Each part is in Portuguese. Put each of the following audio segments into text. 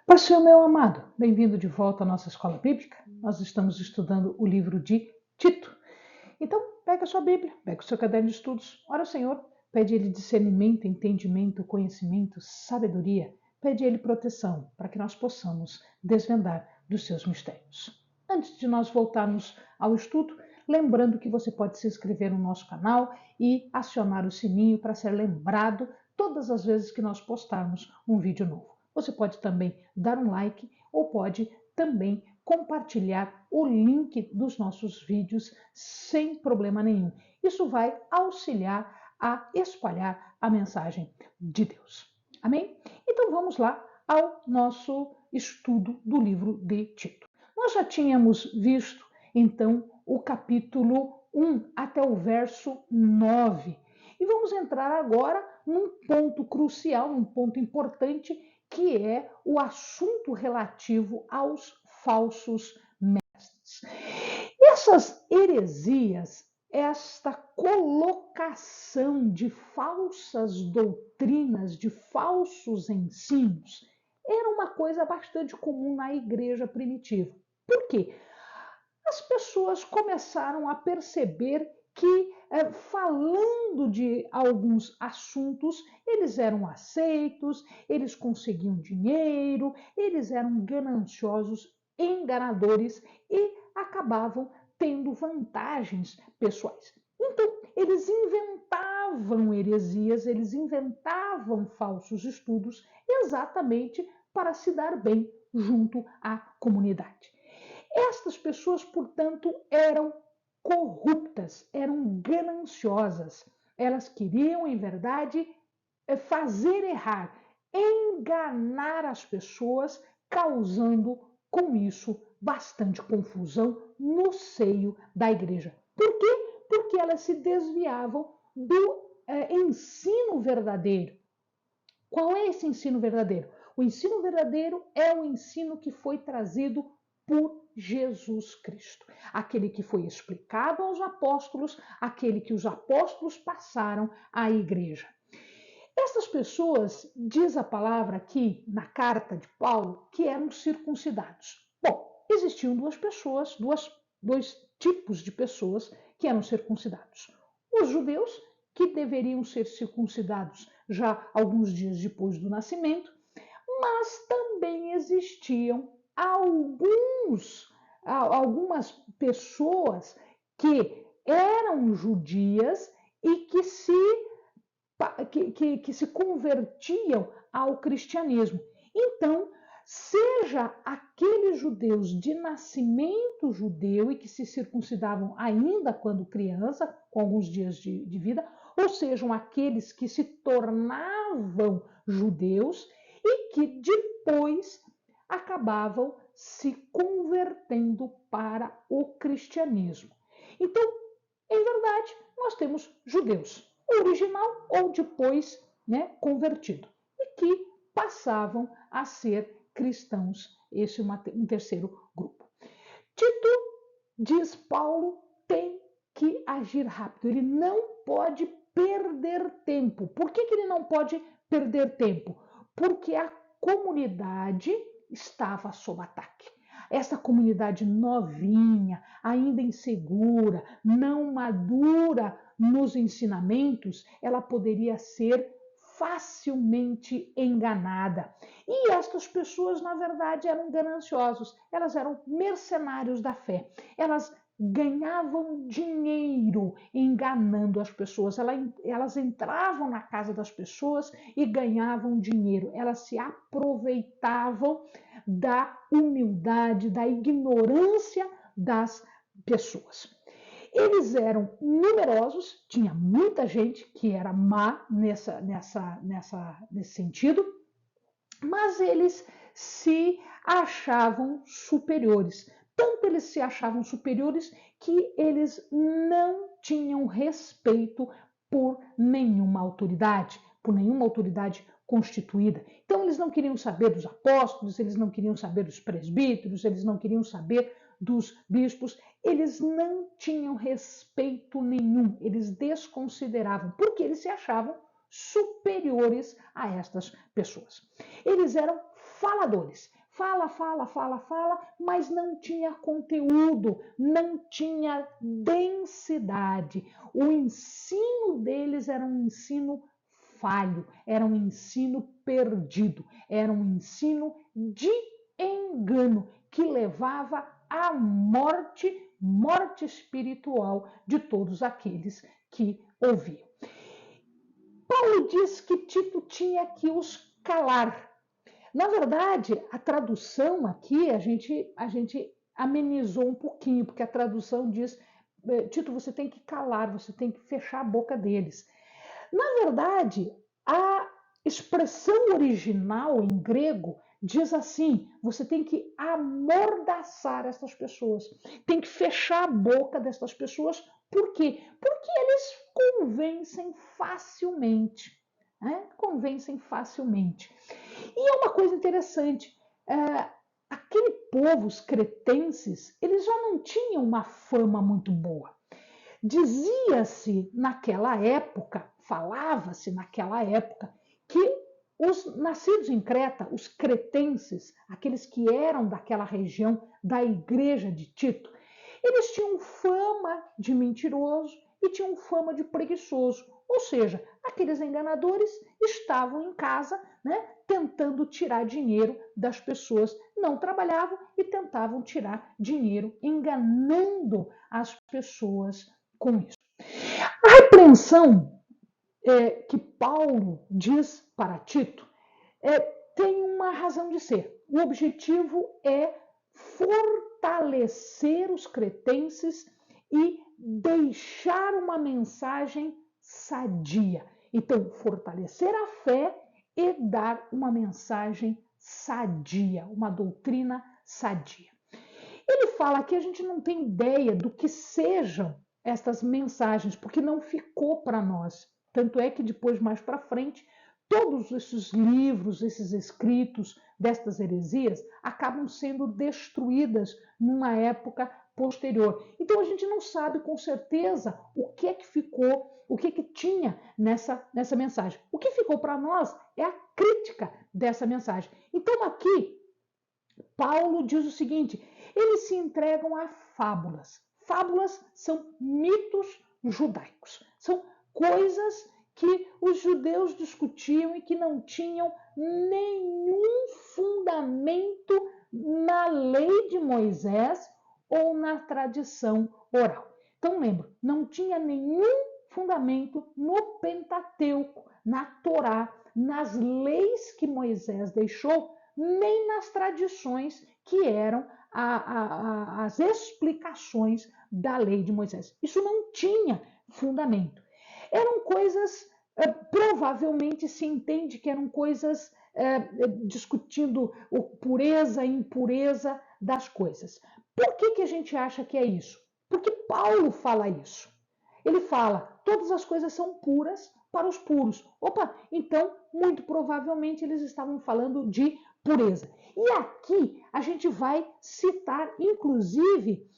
Pastor meu amado, bem-vindo de volta à nossa escola bíblica. Nós estamos estudando o livro de Tito. Então, pega a sua Bíblia, pega o seu caderno de estudos, ora ao Senhor, pede a Ele discernimento, entendimento, conhecimento, sabedoria, pede a Ele proteção, para que nós possamos desvendar dos seus mistérios. Antes de nós voltarmos ao estudo, lembrando que você pode se inscrever no nosso canal e acionar o sininho para ser lembrado todas as vezes que nós postarmos um vídeo novo. Você pode também dar um like ou pode também compartilhar o link dos nossos vídeos sem problema nenhum. Isso vai auxiliar a espalhar a mensagem de Deus. Amém? Então vamos lá ao nosso estudo do livro de Tito. Nós já tínhamos visto, então, o capítulo 1 até o verso 9. E vamos entrar agora num ponto crucial, num ponto importante, que é o assunto relativo aos falsos mestres. Essas heresias, esta colocação de falsas doutrinas, de falsos ensinos, era uma coisa bastante comum na igreja primitiva. Por quê? As pessoas começaram a perceber que, falando de alguns assuntos, eles eram aceitos, eles conseguiam dinheiro, eles eram gananciosos, enganadores e acabavam tendo vantagens pessoais. Então, eles inventavam heresias, eles inventavam falsos estudos exatamente para se dar bem junto à comunidade. Estas pessoas, portanto, eram corruptas, eram gananciosas. Elas queriam, em verdade, fazer errar, enganar as pessoas, causando com isso bastante confusão no seio da igreja. Por quê? Porque elas se desviavam do ensino verdadeiro. Qual é esse ensino verdadeiro? O ensino verdadeiro é o ensino que foi trazido por Jesus Cristo. Aquele que foi explicado aos apóstolos, aquele que os apóstolos passaram à igreja. Essas pessoas, diz a palavra aqui na carta de Paulo, que eram circuncidados. Bom, existiam duas pessoas, dois tipos de pessoas que eram circuncidados. Os judeus, que deveriam ser circuncidados já alguns dias depois do nascimento, mas também existiam algumas pessoas que eram judias e que se convertiam ao cristianismo. Então, seja aqueles judeus de nascimento judeu e que se circuncidavam ainda quando criança, com alguns dias de vida, ou sejam aqueles que se tornavam judeus e que depois acabavam se convertendo para o cristianismo. Então, em verdade, nós temos judeus, original ou depois, convertido, e que passavam a ser cristãos. Esse é um terceiro grupo. Tito, diz Paulo, tem que agir rápido. Ele não pode perder tempo. Por que ele não pode perder tempo? Porque a comunidade estava sob ataque. Essa comunidade novinha, ainda insegura, não madura nos ensinamentos, ela poderia ser facilmente enganada. E estas pessoas, na verdade, eram gananciosos, elas eram mercenários da fé. Elas ganhavam dinheiro enganando as pessoas. Elas entravam na casa das pessoas e ganhavam dinheiro. Elas se aproveitavam da humildade, da ignorância das pessoas. Eles eram numerosos, tinha muita gente que era má nesse sentido, mas eles se achavam superiores. Tanto eles se achavam superiores que eles não tinham respeito por nenhuma autoridade constituída. Então, eles não queriam saber dos apóstolos, eles não queriam saber dos presbíteros, eles não queriam saber dos bispos, eles não tinham respeito nenhum, eles desconsideravam, porque eles se achavam superiores a estas pessoas. Eles eram faladores, Fala, fala, fala, fala, mas não tinha conteúdo, não tinha densidade. O ensino deles era um ensino falho, era um ensino perdido, era um ensino de engano que levava à morte espiritual de todos aqueles que ouviam. Paulo diz que Tito tinha que os calar. Na verdade, a tradução aqui a gente amenizou um pouquinho, porque a tradução diz: Tito, você tem que calar, você tem que fechar a boca deles. Na verdade, a expressão original em grego diz assim: você tem que amordaçar essas pessoas, tem que fechar a boca dessas pessoas. Por quê? Porque eles convencem facilmente. Né? Convencem facilmente. E é uma coisa interessante, aquele povo, os cretenses, eles já não tinham uma fama muito boa. Dizia-se naquela época, falava-se naquela época, que os nascidos em Creta, os cretenses, aqueles que eram daquela região da igreja de Tito, eles tinham fama de mentiroso e tinham fama de preguiçoso. Ou seja, aqueles enganadores estavam em casa, né, tentando tirar dinheiro das pessoas, não trabalhavam e tentavam tirar dinheiro, enganando as pessoas com isso. A repreensão que Paulo diz para Tito tem uma razão de ser. O objetivo é fortalecer os cretenses e deixar uma mensagem sadia. Então, fortalecer a fé e dar uma mensagem sadia, uma doutrina sadia. Ele fala que a gente não tem ideia do que sejam estas mensagens, porque não ficou para nós. Tanto é que depois, mais para frente, todos esses livros, esses escritos destas heresias acabam sendo destruídas numa época posterior. Então a gente não sabe com certeza o que é que ficou, o que é que tinha nessa mensagem. O que ficou para nós é a crítica dessa mensagem. Então aqui Paulo diz o seguinte: eles se entregam a fábulas. Fábulas são mitos judaicos. São coisas que os judeus discutiam e que não tinham nenhum fundamento na lei de Moisés ou na tradição oral. Então, lembra, não tinha nenhum fundamento no Pentateuco, na Torá, nas leis que Moisés deixou, nem nas tradições que eram as explicações da lei de Moisés. Isso não tinha fundamento. Eram coisas, provavelmente se entende que eram coisas discutindo pureza e impureza das coisas. Por que a gente acha que é isso? Porque Paulo fala isso. Ele fala, todas as coisas são puras para os puros. Opa, então, muito provavelmente eles estavam falando de pureza. E aqui a gente vai citar, inclusive,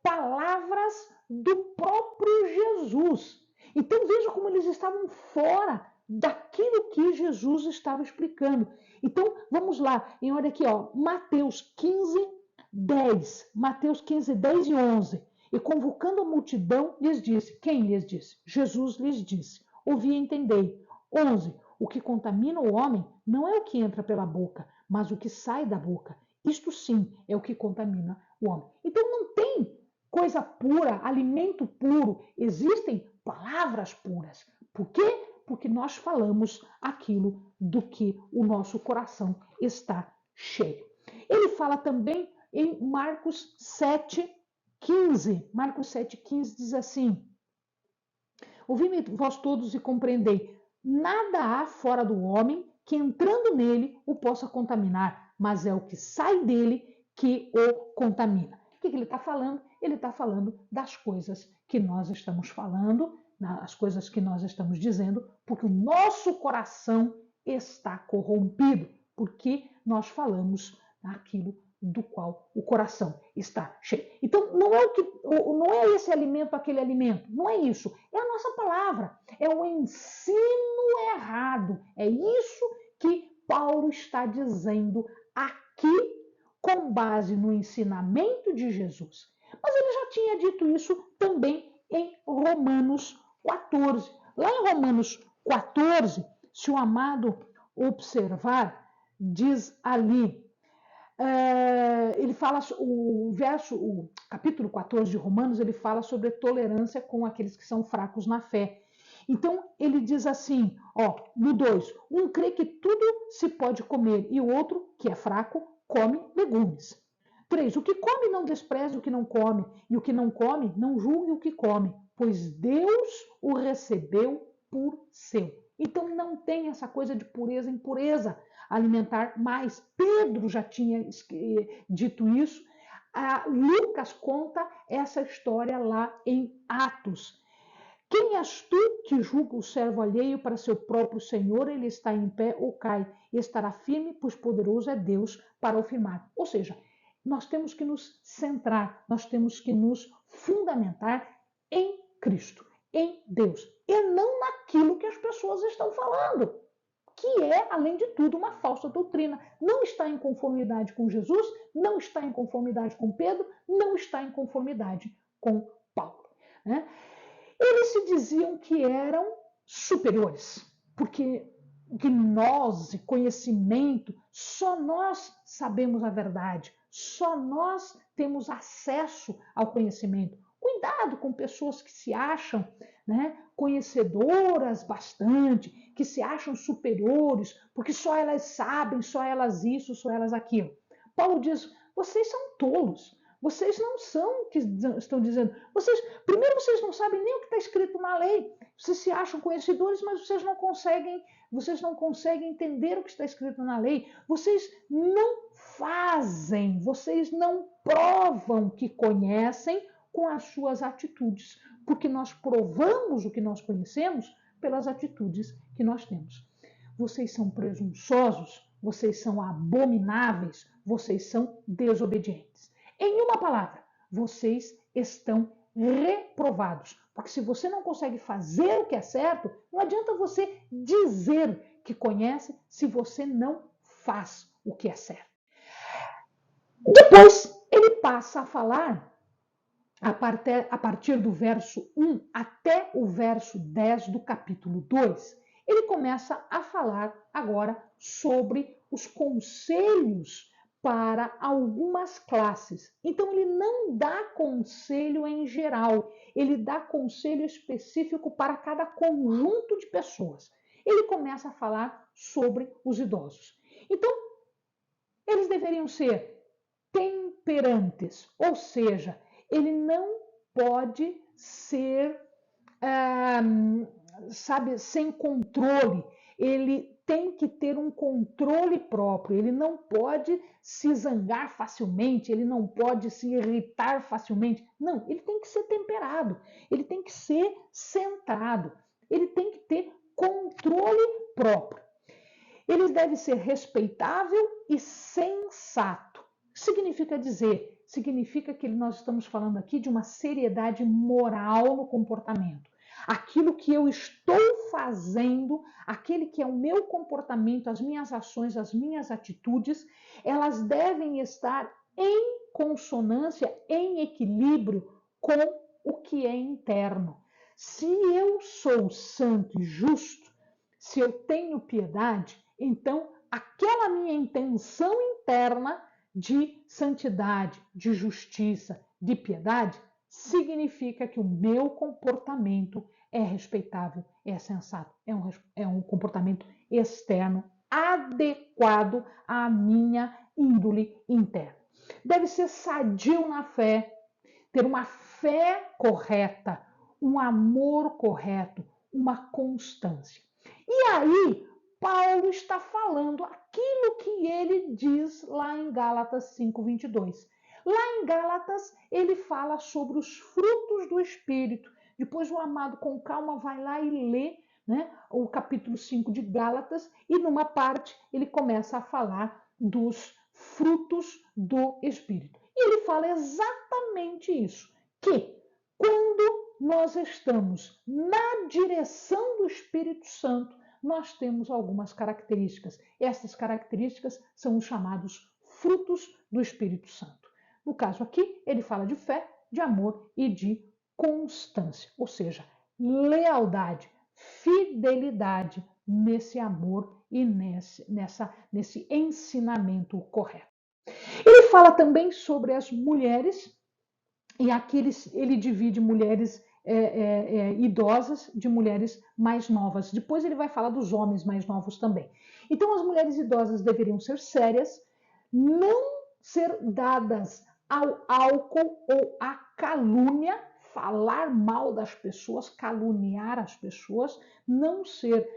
palavras do próprio Jesus. Então veja como eles estavam fora daquilo que Jesus estava explicando. Então vamos lá, e olha aqui, ó, Mateus 15, 10. Mateus 15, 10 e 11. E convocando a multidão, lhes disse. Quem lhes disse? Jesus lhes disse. Ouvi e entendei. 11. O que contamina o homem não é o que entra pela boca, mas o que sai da boca. Isto sim é o que contamina o homem. Então não tem coisa pura, alimento puro. Existem palavras puras. Por quê? Porque nós falamos aquilo do que o nosso coração está cheio. Ele fala também em Marcos 7,15. Marcos 7,15 diz assim: ouvi-me vós todos e compreendei. Nada há fora do homem que entrando nele o possa contaminar, mas é o que sai dele que o contamina. O que ele está falando? Ele está falando das coisas que nós estamos falando, as coisas que nós estamos dizendo, porque o nosso coração está corrompido, porque nós falamos aquilo do qual o coração está cheio. Então, não é esse alimento, aquele alimento, não é isso. É a nossa palavra, é o ensino errado. É isso que Paulo está dizendo aqui com base no ensinamento de Jesus. Mas ele já tinha dito isso também em Romanos 14. Lá em Romanos 14, se o amado observar, diz ali, ele fala, o capítulo 14 de Romanos, ele fala sobre tolerância com aqueles que são fracos na fé. Então, ele diz assim, no 2, um crê que tudo se pode comer e o outro, que é fraco, come legumes. 3, o que come não despreze o que não come, e o que não come não julgue o que come, pois Deus o recebeu por seu. Então não tem essa coisa de pureza e impureza alimentar mais. Pedro já tinha dito isso. Lucas conta essa história lá em Atos. Quem és tu que julga o servo alheio para seu próprio senhor? Ele está em pé ou cai, e estará firme, pois poderoso é Deus para o firmar. Ou seja, nós temos que nos centrar, nós temos que nos fundamentar em Cristo, em Deus, e não naquilo que as pessoas estão falando, que é, além de tudo, uma falsa doutrina. Não está em conformidade com Jesus, não está em conformidade com Pedro, não está em conformidade com Paulo, né? Eles se diziam que eram superiores, porque gnose, conhecimento, só nós sabemos a verdade, só nós temos acesso ao conhecimento. Cuidado com pessoas que se acham, né, conhecedoras bastante, que se acham superiores, porque só elas sabem, só elas isso, só elas aquilo. Paulo diz, vocês são tolos. Vocês não são o que estão dizendo. Primeiro, vocês não sabem nem o que está escrito na lei. Vocês se acham conhecedores, mas vocês não conseguem entender o que está escrito na lei. Vocês não fazem, vocês não provam que conhecem com as suas atitudes, porque nós provamos o que nós conhecemos pelas atitudes que nós temos. Vocês são presunçosos, vocês são abomináveis, vocês são desobedientes. Em uma palavra, vocês estão reprovados. Porque se você não consegue fazer o que é certo, não adianta você dizer que conhece se você não faz o que é certo. Depois, ele passa a falar, a partir do verso 1 até o verso 10 do capítulo 2, ele começa a falar agora sobre os conselhos para algumas classes. Então, ele não dá conselho em geral, ele dá conselho específico para cada conjunto de pessoas. Ele começa a falar sobre os idosos. Então, eles deveriam ser temperantes, ou seja, ele não pode ser, sem controle. Ele tem que ter um controle próprio, ele não pode se zangar facilmente, ele não pode se irritar facilmente. Não, ele tem que ser temperado, ele tem que ser centrado, ele tem que ter controle próprio. Ele deve ser respeitável e sensato. Significa dizer, significa que nós estamos falando aqui de uma seriedade moral no comportamento. Aquilo que eu estou fazendo, aquele que é o meu comportamento, as minhas ações, as minhas atitudes, elas devem estar em consonância, em equilíbrio com o que é interno. Se eu sou santo e justo, se eu tenho piedade, então aquela minha intenção interna de santidade, de justiça, de piedade, significa que o meu comportamento é respeitável, é sensato, é um comportamento externo adequado à minha índole interna. Deve ser sadio na fé, ter uma fé correta, um amor correto, uma constância. E aí, Paulo está falando aquilo que ele diz lá em Gálatas 5:22. Lá em Gálatas, ele fala sobre os frutos do Espírito. Depois o amado, com calma, vai lá e lê, né, o capítulo 5 de Gálatas, e numa parte ele começa a falar dos frutos do Espírito. E ele fala exatamente isso, que quando nós estamos na direção do Espírito Santo, nós temos algumas características. Essas características são os chamados frutos do Espírito Santo. No caso aqui, ele fala de fé, de amor e de constância, ou seja, lealdade, fidelidade nesse amor e nesse ensinamento correto. Ele fala também sobre as mulheres, e aqui ele divide mulheres idosas de mulheres mais novas. Depois ele vai falar dos homens mais novos também. Então, as mulheres idosas deveriam ser sérias, não ser dadas ao álcool ou à calúnia, falar mal das pessoas, caluniar as pessoas, não ser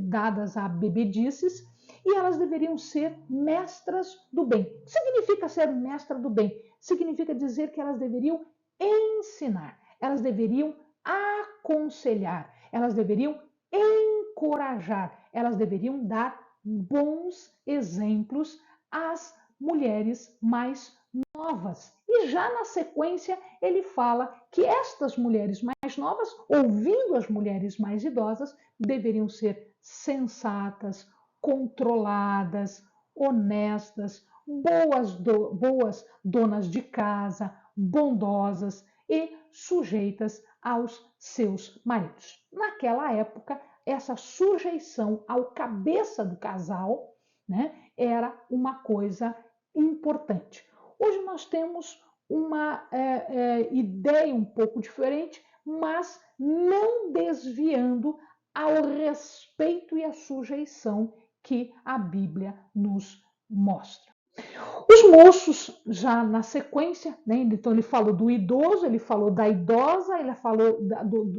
dadas a bebedices, e elas deveriam ser mestras do bem. O que significa ser mestra do bem? Significa dizer que elas deveriam ensinar, elas deveriam aconselhar, elas deveriam encorajar, elas deveriam dar bons exemplos às mulheres mais novas. E já na sequência ele fala que estas mulheres mais novas, ouvindo as mulheres mais idosas, deveriam ser sensatas, controladas, honestas, boas donas de casa, bondosas e sujeitas aos seus maridos. Naquela época, essa sujeição ao cabeça do casal, né, era uma coisa importante. Hoje nós temos uma ideia um pouco diferente, mas não desviando ao respeito e à sujeição que a Bíblia nos mostra. Os moços, já na sequência, né, então ele falou do idoso, ele falou da idosa, ele falou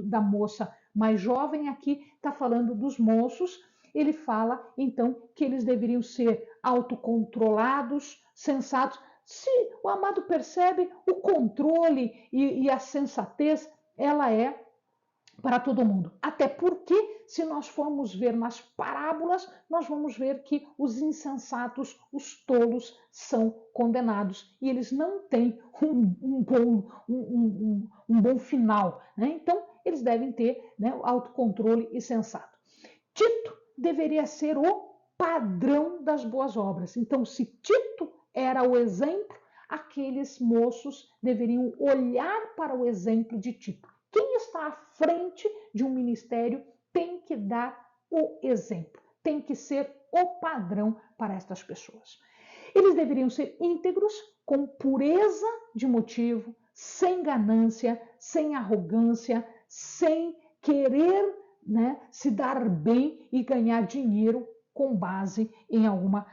da moça mais jovem, aqui está falando dos moços. Ele fala, então, que eles deveriam ser autocontrolados, sensatos. Se o amado percebe, o controle e a sensatez, ela é para todo mundo. Até porque, se nós formos ver nas parábolas, nós vamos ver que os insensatos, os tolos, são condenados e eles não têm um bom final. Né? Então, eles devem ter, né, autocontrole e sensato. Tito deveria ser o padrão das boas obras. Então, se Tito era o exemplo, aqueles moços deveriam olhar para o exemplo de Tito. Quem está à frente de um ministério tem que dar o exemplo, tem que ser o padrão para estas pessoas. Eles deveriam ser íntegros, com pureza de motivo, sem ganância, sem arrogância, sem querer, né, se dar bem e ganhar dinheiro com base em alguma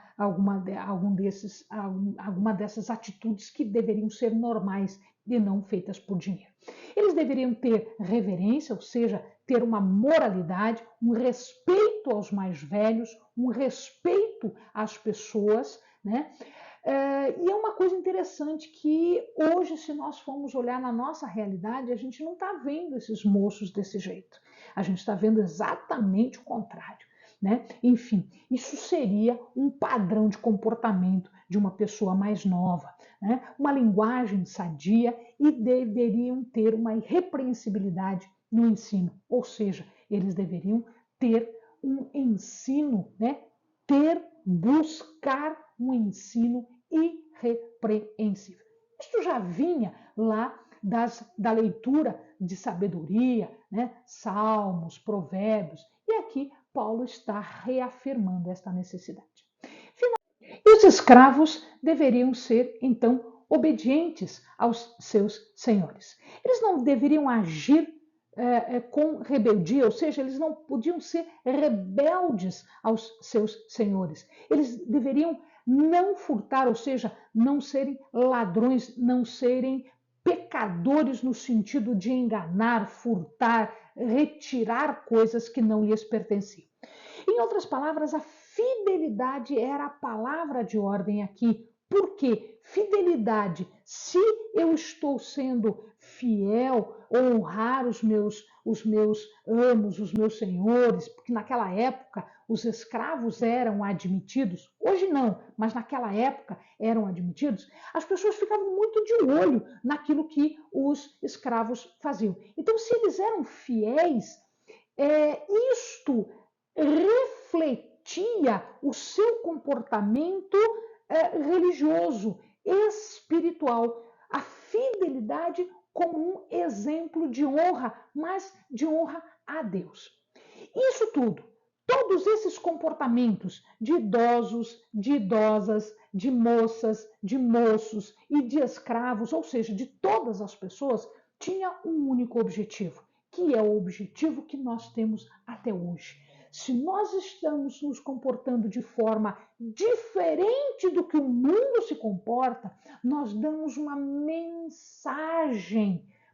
dessas atitudes que deveriam ser normais e não feitas por dinheiro. Eles deveriam ter reverência, ou seja, ter uma moralidade, um respeito aos mais velhos, um respeito às pessoas, né? E é uma coisa interessante que hoje, se nós formos olhar na nossa realidade, a gente não está vendo esses moços desse jeito. A gente está vendo exatamente o contrário. Né? Enfim, isso seria um padrão de comportamento de uma pessoa mais nova, né? Uma linguagem sadia, e deveriam ter uma irrepreensibilidade no ensino, ou seja, eles deveriam ter um ensino, né? Buscar um ensino irrepreensível. Isso já vinha lá da leitura de sabedoria, né? Salmos, provérbios, e aqui Paulo está reafirmando esta necessidade. E os escravos deveriam ser, então, obedientes aos seus senhores. Eles não deveriam agir com rebeldia, ou seja, eles não podiam ser rebeldes aos seus senhores. Eles deveriam não furtar, ou seja, não serem ladrões, não serem pecadores no sentido de enganar, furtar, retirar coisas que não lhes pertenciam. Em outras palavras, a fidelidade era a palavra de ordem aqui. Por quê? Fidelidade. Se eu estou sendo fiel, honrar os meus amos, os meus senhores, porque naquela época os escravos eram admitidos, hoje não, mas naquela época eram admitidos, as pessoas ficavam muito de olho naquilo que os escravos faziam. Então, se eles eram fiéis, isto refletia o seu comportamento religioso, espiritual, a fidelidade como um exemplo de honra, mas de honra a Deus. Isso tudo, todos esses comportamentos de idosos, de idosas, de moças, de moços e de escravos, ou seja, de todas as pessoas, tinha um único objetivo, que é o objetivo que nós temos até hoje. Se nós estamos nos comportando de forma diferente do que o mundo se comporta, nós damos uma mensagem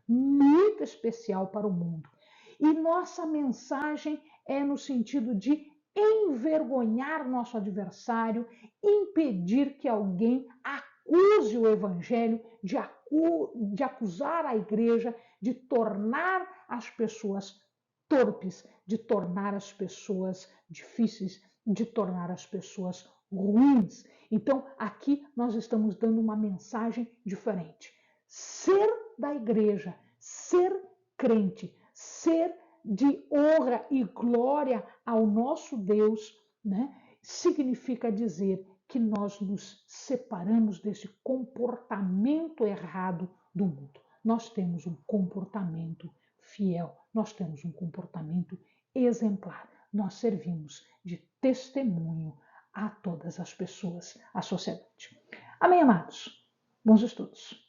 muito especial para o mundo. E nossa mensagem é no sentido de envergonhar nosso adversário, impedir que alguém acuse o evangelho, de acusar a igreja, de tornar as pessoas torpes, de tornar as pessoas difíceis, de tornar as pessoas ruins. Então, aqui nós estamos dando uma mensagem diferente. Ser da igreja, ser crente, ser de honra e glória ao nosso Deus, né, significa dizer que nós nos separamos desse comportamento errado do mundo. Nós temos um comportamento fiel, nós temos um comportamento exemplar. Nós servimos de testemunho a todas as pessoas, à sociedade. Amém, amados? Bons estudos.